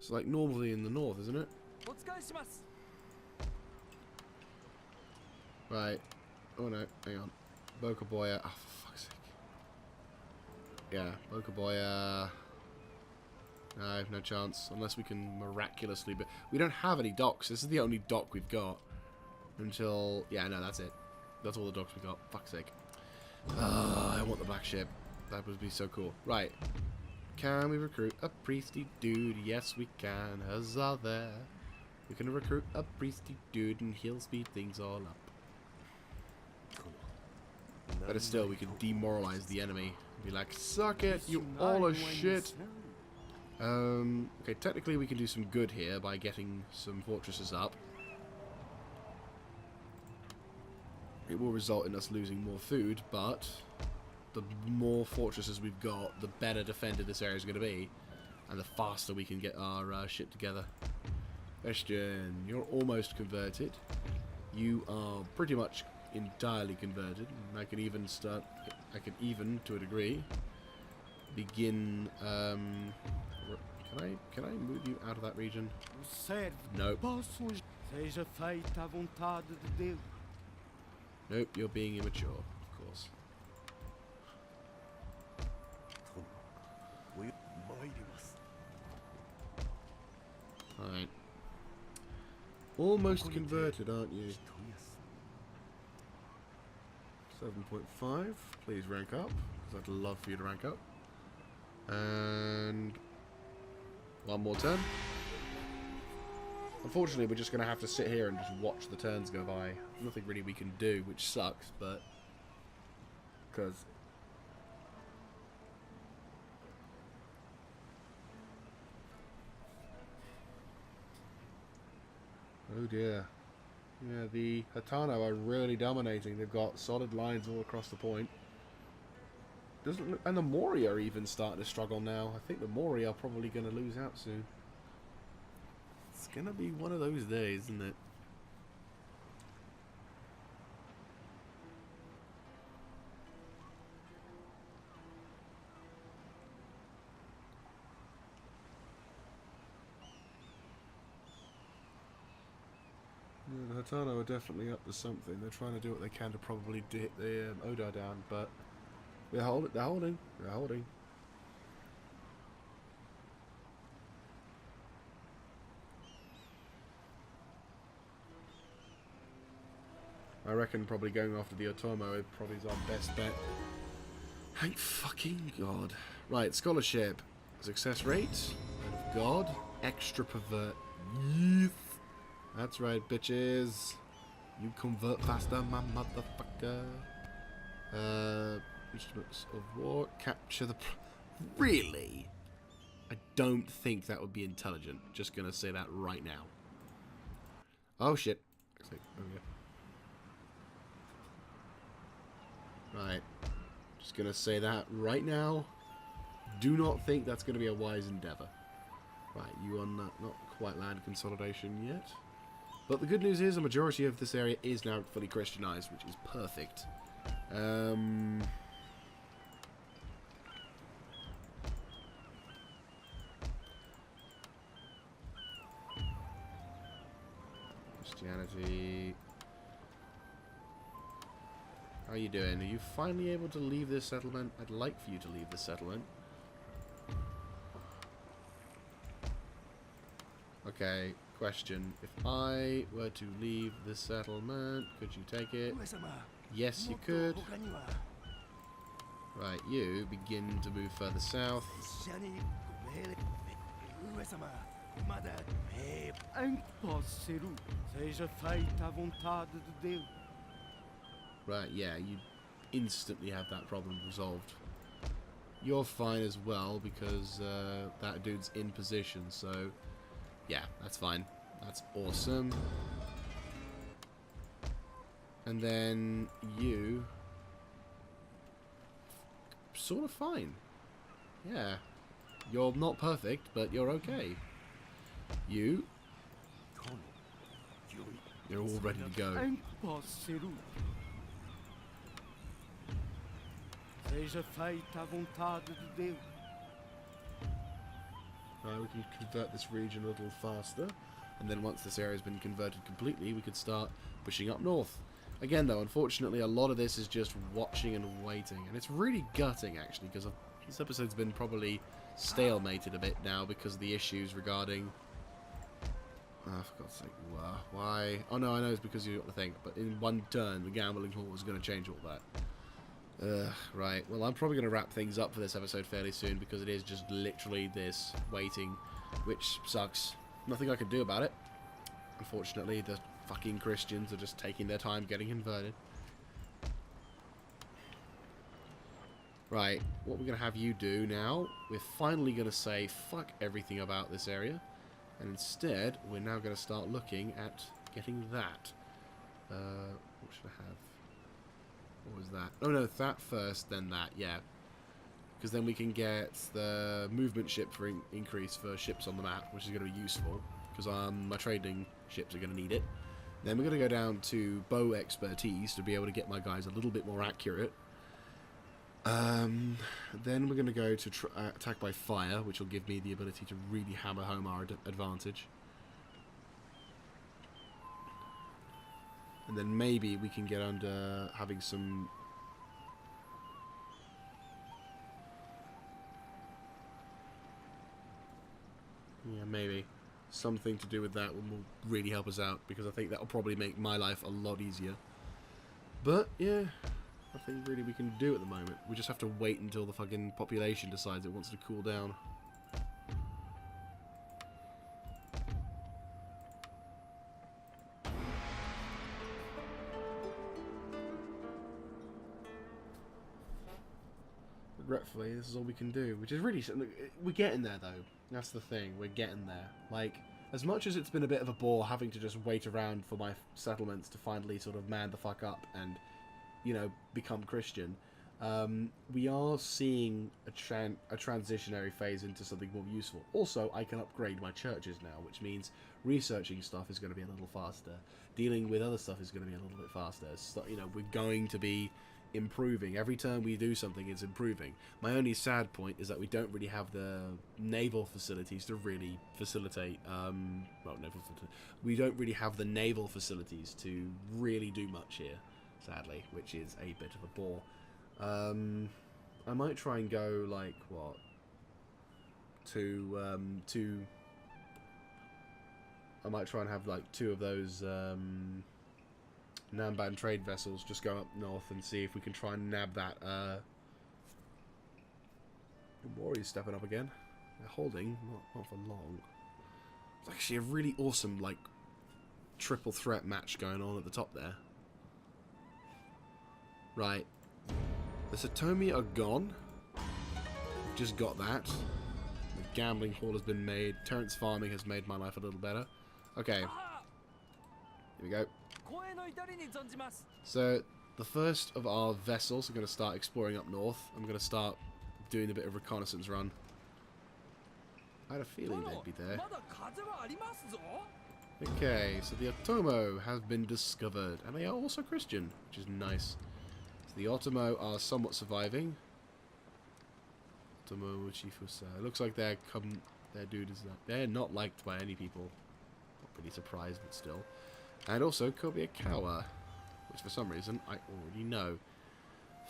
It's like normally in the north, isn't it? Right. Oh no, hang on. Bokaboya. Oh, for fuck's sake. Yeah, Bokaboya. No, no chance. Unless we can miraculously... But we don't have any docks. This is the only dock we've got. Until... Yeah, no, that's it. That's all the docks we got. Fuck's sake. I want the black ship. That would be so cool. Right. Can we recruit a priesty dude? Yes, we can. Huzzah there. We can recruit a priesty dude and he'll speed things all up. Better still, we can demoralize the enemy. Be like, suck it, you all are shit. Okay, technically we can do some good here by getting some fortresses up. It will result in us losing more food, but the more fortresses we've got, the better defended this area is going to be, and the faster we can get our shit together. Question, you're almost converted. You are pretty much entirely converted. I can even start. I can even, to a degree, begin. Can I move you out of that region? Nope. Seja feita a vontade de Deus. Nope, you're being immature, of course. Alright. Almost converted, aren't you? 7.5. Please rank up, because I'd love for you to rank up. And one more turn. Unfortunately, we're just going to have to sit here and just watch the turns go by. Nothing really we can do, which sucks, but... Because... Oh dear. Yeah, the Hatano are really dominating. They've got solid lines all across the point. Doesn't look, and the Mori are even starting to struggle now. I think the Mori are probably going to lose out soon. It's going to be one of those days, isn't it? Yeah, the Hatano are definitely up to something. They're trying to do what they can to probably hit the Oda down, but they're holding. They're holding. They're holding. I reckon probably going after the Otomo probably is our best bet. Thank fucking God. Right, scholarship. Success rate. Of God. Extra pervert. Yes. That's right, bitches. You convert faster, my motherfucker. Instruments of war. Capture the... Really? I don't think that would be intelligent. Just gonna say that right now. Oh, shit. Okay. Right. Just gonna say that right now. Do not think that's gonna be a wise endeavor. Right, you are not quite land consolidation yet. But the good news is a majority of this area is now fully Christianized, which is perfect. Christianity. How are you doing? Are you finally able to leave this settlement? I'd like for you to leave this settlement. Okay, question. If I were to leave this settlement, could you take it? Yes, you could. Right, you begin to move further south. Impossible. Seja feita a vontade de Deus. Right, yeah, you instantly have that problem resolved. You're fine as well because that dude's in position, so yeah, that's fine. That's awesome. And then you... sort of fine. Yeah. You're not perfect, but you're okay. You... you're all ready to go. Impossible. Seja feita a vontade de Deus. We can convert this region a little faster. And then once this area has been converted completely, we could start pushing up north. Again, though, unfortunately, a lot of this is just watching and waiting. And it's really gutting, actually, because this episode's been probably stalemated a bit now because of the issues regarding... Oh, for God's sake, why? Oh, no, I know it's because you got to think. But in one turn, the gambling hall was going to change all that. Right. Well, I'm probably going to wrap things up for this episode fairly soon because it is just literally this waiting, which sucks. Nothing I can do about it. Unfortunately, the fucking Christians are just taking their time getting converted. Right, what we're going to have you do now, we're finally going to say fuck everything about this area. And instead, we're now going to start looking at getting that. What should I have? What was that? Oh no, that first, then that, yeah. Because then we can get the movement ship for increase for ships on the map, which is going to be useful. Because my trading ships are going to need it. Then we're going to go down to bow expertise to be able to get my guys a little bit more accurate. Then we're going to go to attack by fire, which will give me the ability to really hammer home our advantage. And then maybe we can get under having some... Yeah, maybe. Something to do with that will really help us out, because I think that will probably make my life a lot easier. But, yeah, nothing really we can do at the moment. We just have to wait until the fucking population decides it wants to cool down. Regretfully, this is all we can do, which is really... We're getting there, though. That's the thing. We're getting there. Like, as much as it's been a bit of a bore having to just wait around for my settlements to finally sort of man the fuck up and, you know, become Christian, we are seeing a transitionary phase into something more useful. Also, I can upgrade my churches now, which means researching stuff is going to be a little faster. Dealing with other stuff is going to be a little bit faster. So, you know, we're going to be improving. Every time we do something, it's improving. My only sad point is that we don't really have the naval facilities to really facilitate, we don't really have the naval facilities to really do much here, sadly, which is a bit of a bore. I might try and go, like, what, I might try and have, like, 2 of those, Namban trade vessels just go up north and see if we can try and nab that. Warrior's stepping up again. They're holding, not for long. It's actually a really awesome, like, triple threat match going on at the top there. Right. The Satomi are gone. Just got that. The gambling hall has been made. Terrence farming has made my life a little better. Okay. Here we go. So, the first of our vessels are going to start exploring up north. I'm going to start doing a bit of reconnaissance run. I had a feeling they'd be there. Okay, so the Otomo have been discovered, and they are also Christian, which is nice. So the Otomo are somewhat surviving. Otomo Chifusa. It looks like their dude is they're not liked by any people. Not really surprised, but still. And also Kobayakawa, which for some reason I already know.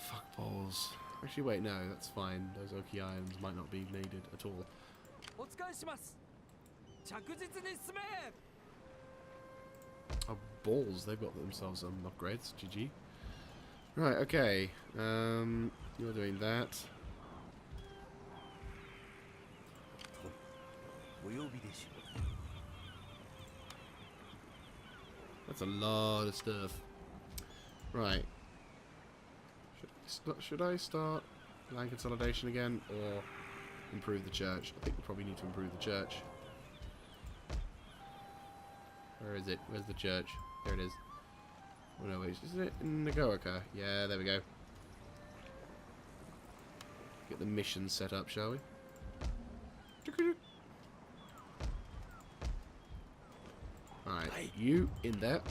Fuck balls. Actually, wait, no, that's fine. Those Oki Islands might not be needed at all. Oh, balls, they've got themselves some upgrades. GG. Right, okay. You're doing that. That's a lot of stuff. Right. Should I start land consolidation again, or improve the church? I think we probably need to improve the church. Where is it? Where's the church? There it is. Oh no, wait, isn't it in Nagoaka? Yeah, there we go. Get the mission set up, shall we? Alright, you in there.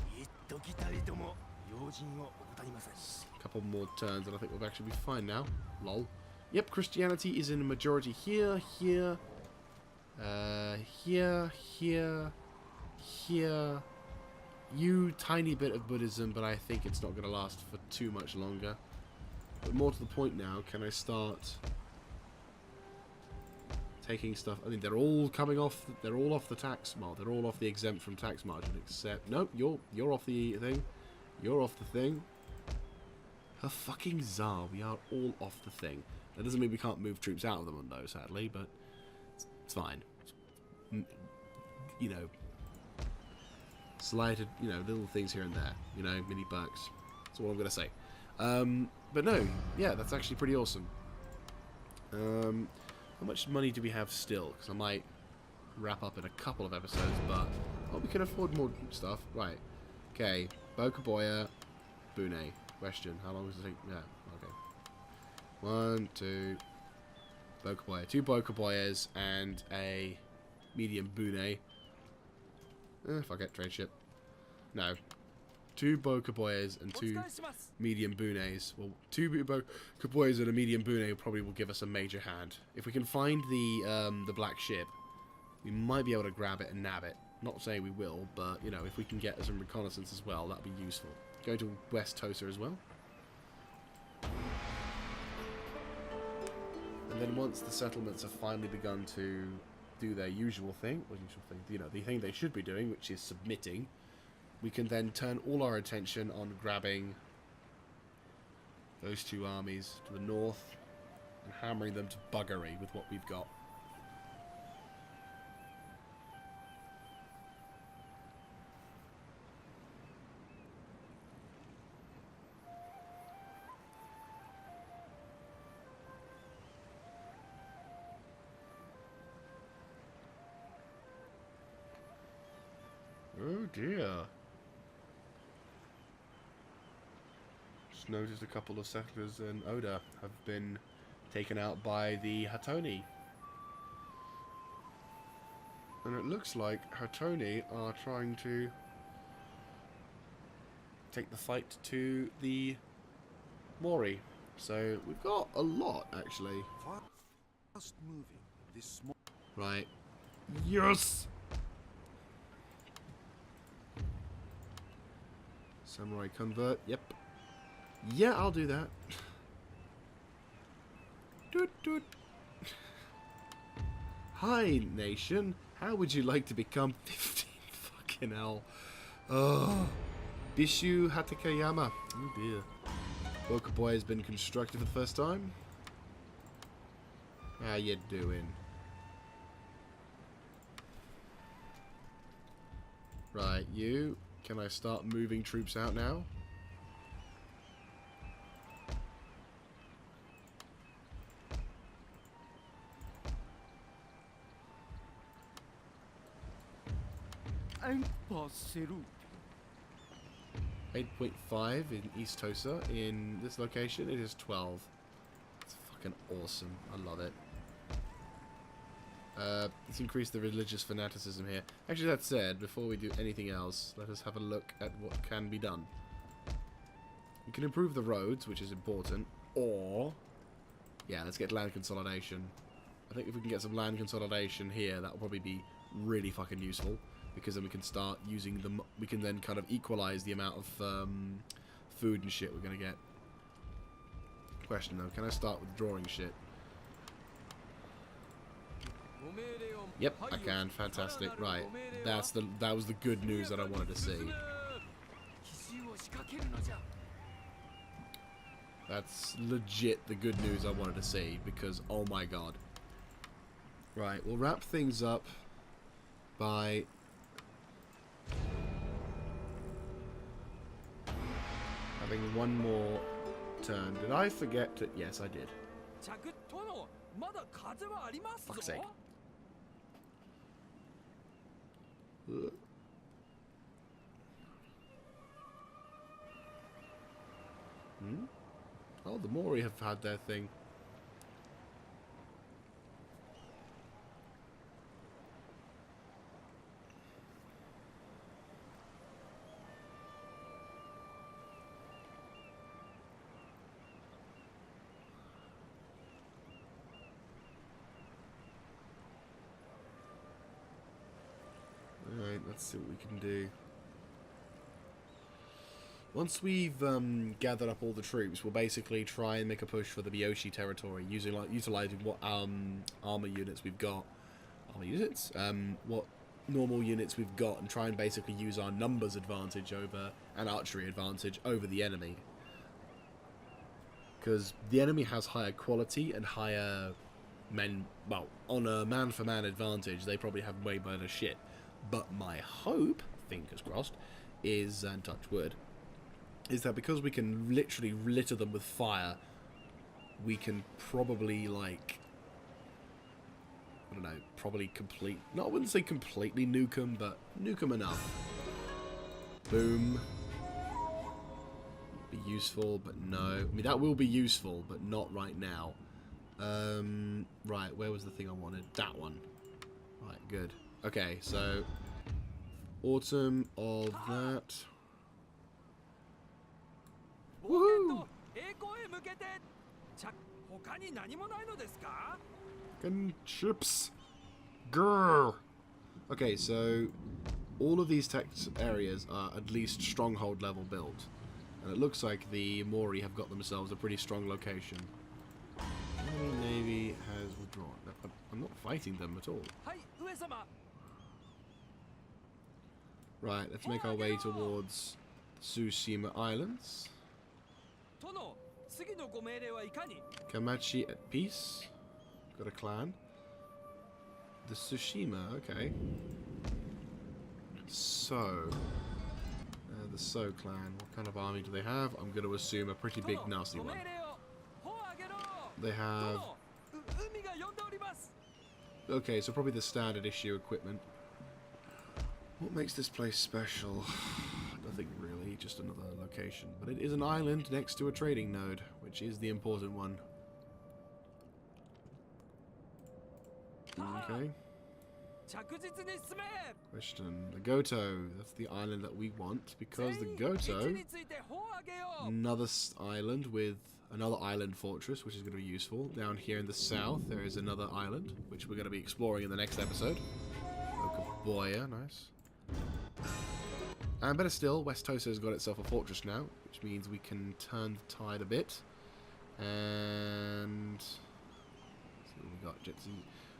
Couple more turns and I think we'll actually be fine now. Lol. Yep, Christianity is in a majority here, here, Here, here, here. You tiny bit of Buddhism, but I think it's not going to last for too much longer. But more to the point now, can I start taking stuff? I mean, they're all coming off. They're all off the tax. Well, they're all off the exempt from tax margin, except nope. You're off the thing. You're off the thing. Her fucking czar. We are all off the thing. That doesn't mean we can't move troops out of the Mundo, sadly, but it's fine. You know, slighted, you know, little things here and there. You know, mini perks. That's all I'm gonna say. But no, yeah, that's actually pretty awesome. How much money do we have still? Because I might wrap up in a couple of episodes, but we can afford more stuff. Right. Okay. Bokaboya, Bune. Question. How long does it take? Yeah. Okay. 1, 2. Bokaboya. 2 Bokaboyas and a medium Bune. Fuck it. Trade ship. No. 2 Bokaboyas and 2 medium Bunes. Well, 2 Bokaboyas and a medium Bune probably will give us a major hand. If we can find the black ship, we might be able to grab it and nab it. Not saying we will, but, you know, if we can get some reconnaissance as well, that'd be useful. Go to West Tosa as well. And then once the settlements have finally begun to do their usual thing, you know, the thing they should be doing, which is submitting, we can then turn all our attention on grabbing those 2 armies to the north and hammering them to buggery with what we've got. Oh dear. Just noticed a couple of settlers in Oda have been taken out by the Hatoni. And it looks like Hatoni are trying to take the fight to the Mori. So we've got a lot, actually. Fast moving. This small. Right. Yes! Samurai convert. Yep. Yeah, I'll do that. Doot doot. Hi, nation. How would you like to become 15? Fucking hell. Oh. Bishu Hatakayama. Oh dear. Bokaboy has been constructed for the first time. How you doing? Right, you. Can I start moving troops out now? Impossible. 8.5 in East Tosa. In this location, it is 12. It's fucking awesome. I love it. Let's increase the religious fanaticism here. Actually, that said, before we do anything else, let us have a look at what can be done. We can improve the roads, which is important, or... yeah, let's get land consolidation. I think if we can get some land consolidation here, that will probably be really fucking useful, because then we can start using them. We can then kind of equalize the amount of food and shit we're going to get. Question though, can I start withdrawing shit? Yep, I can. Fantastic. Right. That was the good news that I wanted to see. That's legit the good news I wanted to see, because oh my god. Right, we'll wrap things up by having one more turn. Did I forget to... yes, I did. Fuck's sake. Oh, the Mori have had their thing. Right, let's see what we can do. Once we've gathered up all the troops, we'll basically try and make a push for the Miyoshi territory, utilizing what armor units we've got. Armor units? What normal units we've got, and try and basically use our numbers advantage over, and archery advantage over the enemy. Because the enemy has higher quality and higher men, well, on a man-for-man advantage, they probably have way better shit. But my hope, fingers crossed, is, and touch wood, is that because we can literally litter them with fire, we can probably, like, I don't know, probably no, I wouldn't say completely nuke them, but nuke them enough. Boom. Be useful, but no. I mean, that will be useful, but not right now. Right, where was the thing I wanted? That one. Right, good. Okay, so autumn of that. Woohoo! Gunships. Grrr. Okay, so all of these text areas are at least stronghold level built. And it looks like the Mori have got themselves a pretty strong location. Enemy navy has withdrawn. I'm not fighting them at all. Right, let's make our way towards Tsushima Islands. Kamachi at peace. Got a clan. The Tsushima, okay. So, the So clan. What kind of army do they have? I'm going to assume a pretty big, nasty one. They have... Okay, so probably the standard issue equipment. What makes this place special? Nothing really, just another location. But it is an island next to a trading node, which is the important one. Okay. Question. The Goto. That's the island that we want, because the Goto... Another island with another island fortress, which is going to be useful. Down here in the south, there is another island, which we're going to be exploring in the next episode. Okaboya, nice. And better still, West Toso's got itself a fortress now, which means we can turn the tide a bit. And... let's see what we got. Jetsu.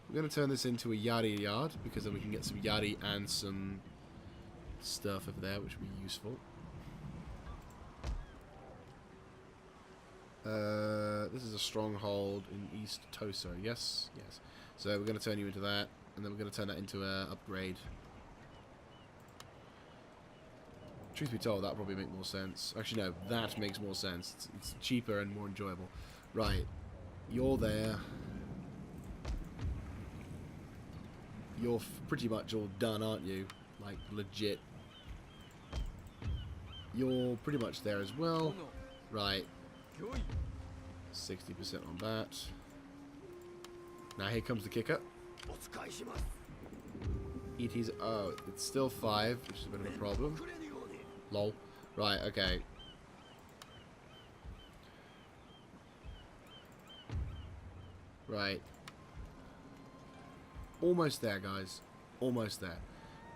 We're going to turn this into a Yari yard, because then we can get some Yari and some stuff over there, which will be useful. This is a stronghold in East Toso. Yes? Yes. So we're going to turn you into that, and then we're going to turn that into an upgrade. Truth be told, that'll probably make more sense. Actually, no, that makes more sense. It's cheaper and more enjoyable. Right. You're there. You're pretty much all done, aren't you? Like, legit. You're pretty much there as well. Right. 60% on that. Now here comes the kicker. It is... oh, it's still 5, which is a bit of a problem. Lol. Right, okay. Right. Almost there, guys. Almost there.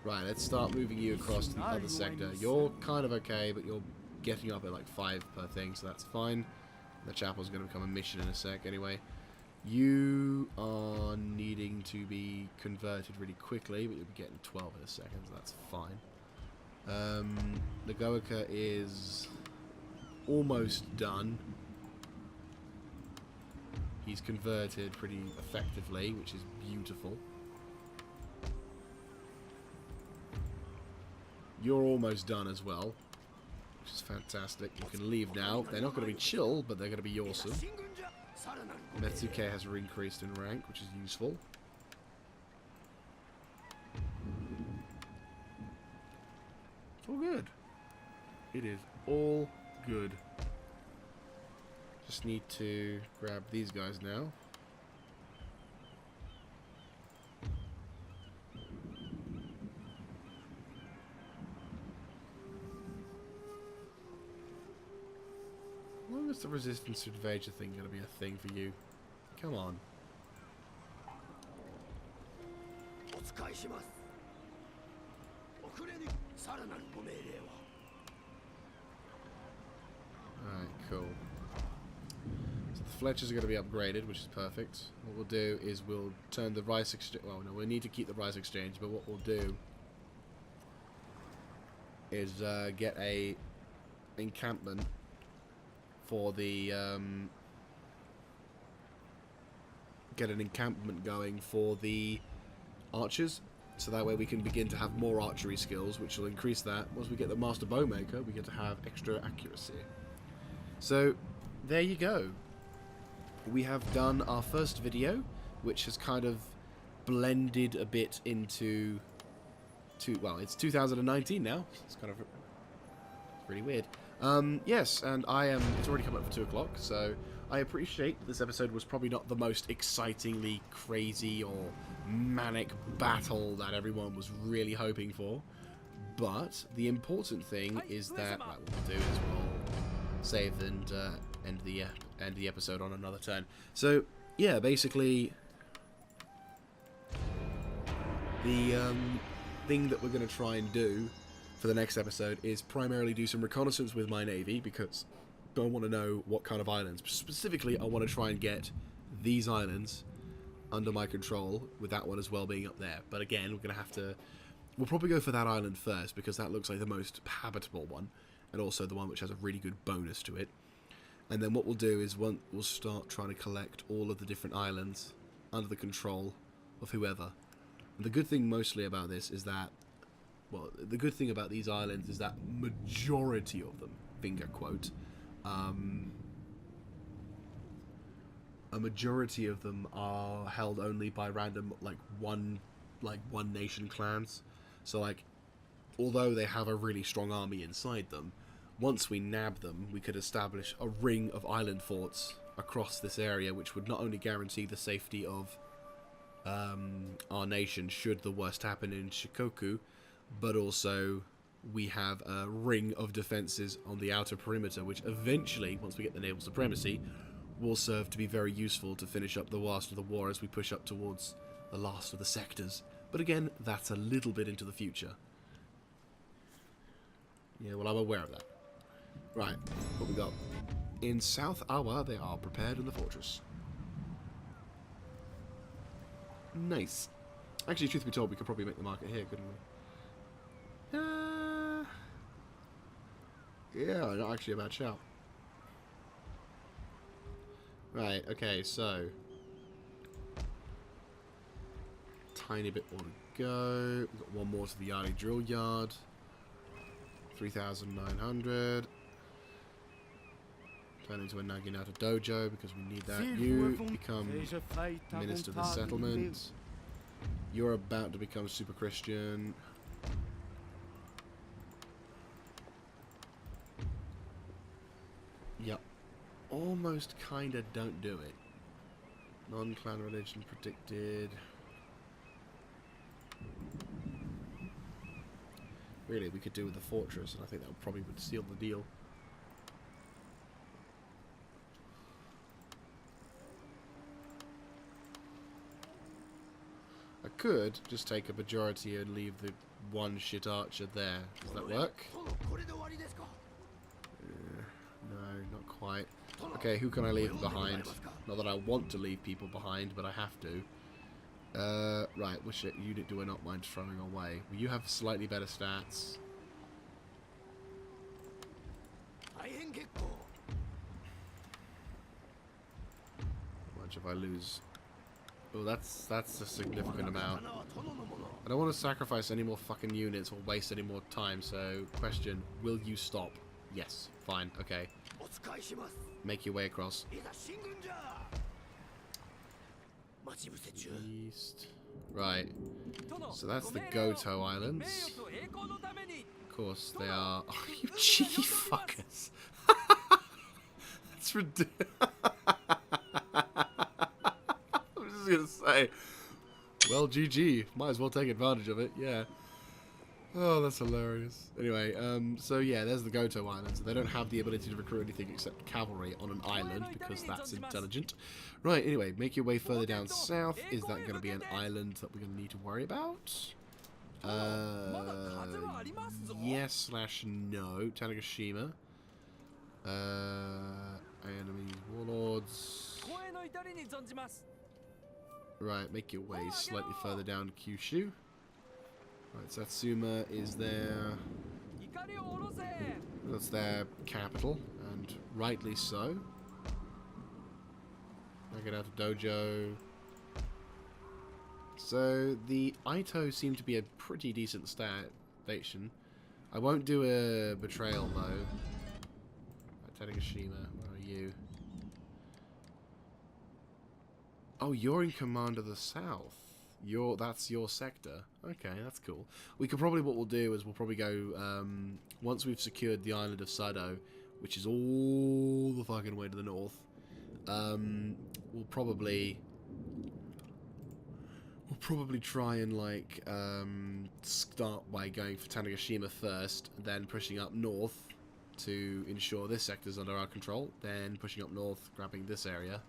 Right, let's start moving you across to the other sector. You're kind of okay, but you're getting up at like 5 per thing, so that's fine. The chapel's going to become a mission in a sec anyway. You are needing to be converted really quickly, but you'll be getting 12 in a second, so that's fine. The Goeka is almost done. He's converted pretty effectively, which is beautiful. You're almost done as well, which is fantastic. You can leave now. They're not going to be chill, but they're going to be awesome. Metsuke has increased in rank, which is useful. It's all good. It is all good. Just need to grab these guys now. When is the resistance to invasion thing going to be a thing for you? Come on. Alright, cool. So the Fletchers are going to be upgraded, which is perfect. What we'll do is we'll turn the rice exchange... Well, no, we need to keep the rice exchange, but what we'll do is get a encampment for the... get an encampment going for the archers, so that way we can begin to have more archery skills, which will increase that. Once we get the Master Bowmaker, we get to have extra accuracy. So, there you go. We have done our first video, which has kind of blended a bit into... well, it's 2019 now. It's kind of... it's really weird. Yes, and it's already come up for 2 o'clock, so I appreciate that this episode was probably not the most excitingly crazy or manic battle that everyone was really hoping for, but the important thing is that, right, what we'll do is we'll save and end the episode on another turn. So, yeah, basically, the thing that we're going to try and do for the next episode is primarily do some reconnaissance with my navy, because I want to know what kind of islands. Specifically, I want to try and get these islands under my control, with that one as well being up there. But again, we're going to have to... we'll probably go for that island first, because that looks like the most habitable one, and also the one which has a really good bonus to it. And then what we'll do is we'll start trying to collect all of the different islands under the control of whoever. And the good thing mostly about this is that... well, the good thing about these islands is that majority of them, finger quote, a majority of them are held only by random, one nation clans. So, like, although they have a really strong army inside them, once we nab them, we could establish a ring of island forts across this area, which would not only guarantee the safety of our nation should the worst happen in Shikoku, but also we have a ring of defences on the outer perimeter, which eventually, once we get the naval supremacy, will serve to be very useful to finish up the last of the war as we push up towards the last of the sectors. But again, that's a little bit into the future. Yeah, well, I'm aware of that. Right, what we got? In South Awa, they are prepared in the fortress. Nice. Actually, truth be told, we could probably make the market here, couldn't we? Yeah, not actually a bad shout. Right, okay, so... tiny bit more to go. We've got one more to the Yari drill yard. 3,900. Turn into a Naginata dojo because we need that. You become Minister of the Settlement. You're about to become Super Christian. Yep. Almost kinda don't do it. Non-clan religion predicted. Really, we could do with the fortress, and I think that probably would seal the deal. I could just take a majority and leave the one shit archer there. Does that work? No, not quite. Okay, who can I leave behind? Not that I want to leave people behind, but I have to. Right, which unit do I not mind throwing away? Well, you have slightly better stats. How much if I lose? Oh, that's a significant amount. I don't want to sacrifice any more fucking units or waste any more time, so question, will you stop? Yes, fine, okay. Make your way across. East. Right. So that's the Goto Islands. Of course, they are... Oh, you cheeky fuckers. That's ridiculous. I'm just gonna say... well, GG. Might as well take advantage of it, yeah. Oh, that's hilarious. Anyway, so yeah, there's the Goto Islands. They don't have the ability to recruit anything except cavalry on an island, because that's intelligent. Right, anyway, make your way further down south. Is that going to be an island that we're going to need to worry about? Yes slash no. Tanegashima. Enemies, warlords. Right, make your way slightly further down Kyushu. Right, Satsuma is there. That's their capital, and rightly so. Naginata Dojo. So the Ito seem to be a pretty decent station. I won't do a betrayal though. Tanegashima, where are you? Oh, you're in command of the south. That's your sector. Okay, that's cool. We could probably, what we'll do is we'll probably go, once we've secured the island of Sado, which is all the fucking way to the north, we'll probably try and, like, start by going for Tanegashima first, then pushing up north to ensure this sector's under our control, then pushing up north, grabbing this area,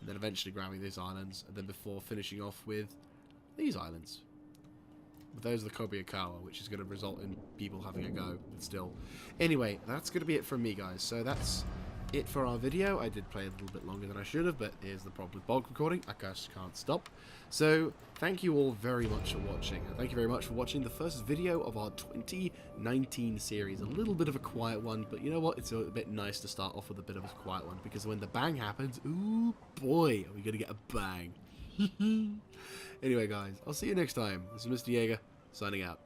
and then eventually grabbing these islands, and then before finishing off with these islands. But those are the Kobayakawa, which is going to result in people having a go, but still. Anyway, that's going to be it from me, guys. So that's it for our video. I did play a little bit longer than I should have, but here's the problem with bulk recording. I just can't stop. So, thank you all very much for watching. And thank you very much for watching the first video of our 2019 series. A little bit of a quiet one, but you know what? It's a bit nice to start off with a bit of a quiet one, because when the bang happens, ooh boy, are we going to get a bang. Anyway, guys, I'll see you next time. This is Mr. Jaeger, signing out.